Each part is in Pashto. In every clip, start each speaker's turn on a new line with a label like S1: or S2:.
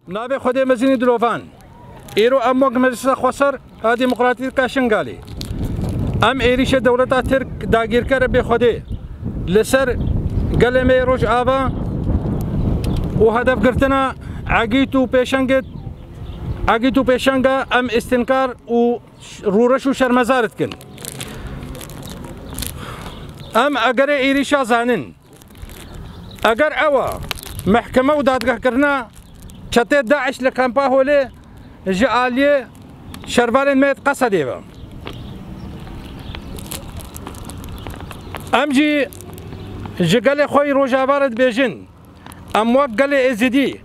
S1: نابي خودي مزيني دلوفان إيرو أموك مجلس خسر ديمقراطية شنغالي أم إيريش دولة ترك داغير كر بخودي لسر قلمي روج آبا وهدف قرتنا عقيتو بيشنغا أم استنكار ورورشو شرمزارت كن أم أجر إيريشا زانن أجر أوا محكمة ودادگاه كرنا شتى داعش لكامبا هولي جالية شربان ميت قصدي با أم جي جقال خوي روجابارد بيجن أم وقال إزدي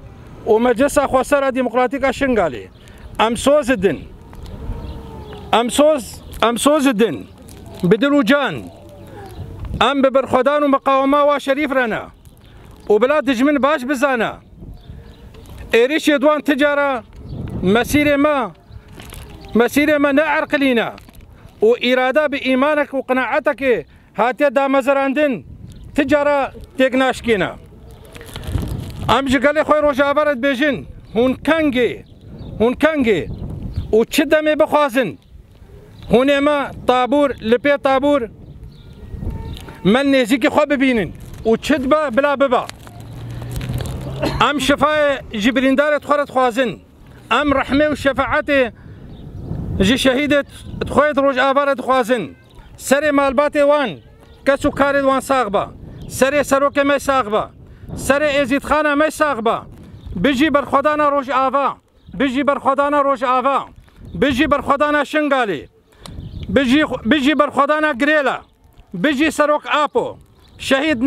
S1: ومجلس خسارة ديمقراطية شنغالي أم سوز الدن بدلو جان أم ببرخدان ومقاومة وشريف رنا وبلاد دجمن باش بزانا إيريش يدوان تجارة مسيرة ما نعرق لينا وإرادة بإيمانك وقناعتك هاتي دا مزراندن تجارة تيقناشكينا أم جقالي خوي روجابارد بيجن هون كانجي وتشدمي بخوازن هون ما طابور لبي طابور من نزيكي خو ببينن وتشد بلا ببا أم شفاء جبرين دارت خورت خوازن أم رحمة وشفاعتي جي شهيدة تخويت روج آبارت خوازن سري مالباتي وان كسو كارد وان ساغبا سري سروك مي ساغبا سري ازيد خانة مي ساغبا بيجي برخدانا روج آفا بيجي برخدانا شنغالي بيجي برخدانا غريلا بيجي سروك آبو شهيد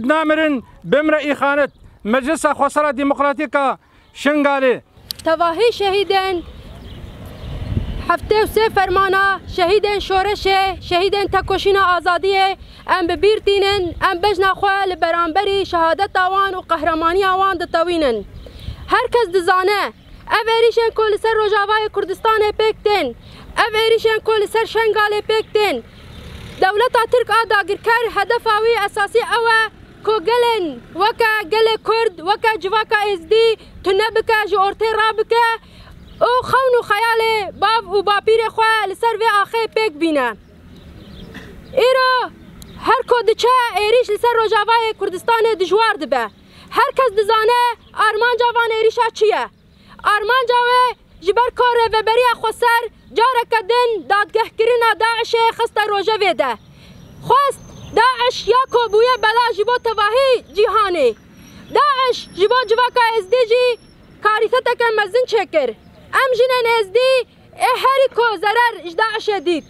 S1: نامرن بمرأي خانت مجلس خسارة ديمقراطية شنغالي
S2: تواهي شهيدين هفته و سه فرمانا شهيدين شورشه شهيدين تکوشینا آزادیه ام ببیرتینن ام بجنا خواه لبرانبری شهادت آوان و قهرمانی آوان دتوینن هر کس دزانه او ایریشن کل سر روجاوای کردستان پیکتن او ایریشن کل سر شنگال پیکتن دولت ترک آداگر کر هدف آوی اساسی اوه کو گلن وکا گل کرد وکا جواکا ازدی تنبکه جورتی رابکه او خون و خیال باب و باپیر خواه لسر و آخه پیک بینه ایرو هر کود چه ایریش لسر روجاوای کردستان دجوار دبه هر کس دزانه آرمان جوان ایریشا چیه آرمان جاوه جبر کار و بری خسر جاره کدن دادگه کرنا داعش خسته روژه ویده خواست داعش یا کوبویه بلا جبو تواهی جیهانی داعش جبو جواکا ازدی جی کاریتتک مزن چکر ام جنن ازدی هری کو ضرر داعش دید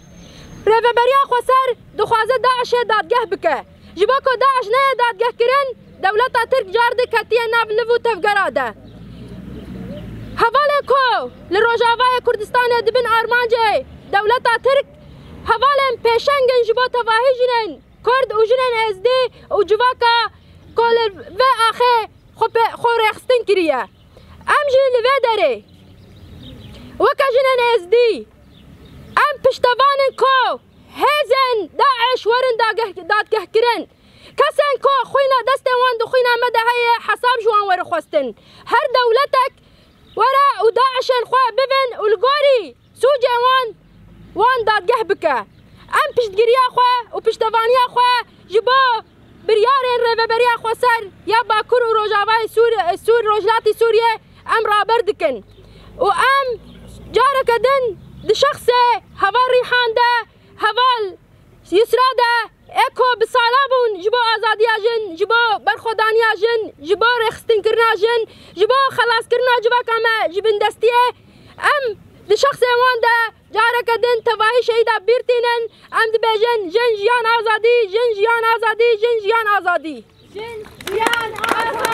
S2: رهبریا خسر دخوازه داعش دادگه بکه جبو کو داعش نه دادگه کرن دولت ترک جارد کتیه ناو نوو تفگراده حواله کو لروجاوای کردستان دبن آرمانجه دولت ترک حواله پیشنگن جبو تواهی جنن کرد و جنن ازدی و جواکا کل و آخه خو رخستن کریه ام جی لوه داره وکا جنن ازدی ام پشتوانن کو هزن داعش ورن دادگه کرن کسن کو خوینا دست وان دو خوینا مده های حساب جوان ور خواستن هر دولتک ورا و داعشن خواه ببن والگوری سوج وان دادگه بکه ام پشتگیریا خواه و پشتوانیا خواه جبا بریارن رهبریا خسر یا باکر و روجاوای سور روجلاتی سوریه ام رابر دکن و ام جاره کدن د شخص هوا ریحان ده هوا یسرا ده اکو بسالابون جبا آزادی جن جبا برخودانی جن جبا رخستن کرنا جن جبا خلاص کرنا جبا کامه جبن دستیه ام د شخص وان ده جاره کدن تواهی شهیده بیرتینن ام د بیجن جن جیان آزادی جن جیان آزادی جن جیان آزادی جن جیان آزادی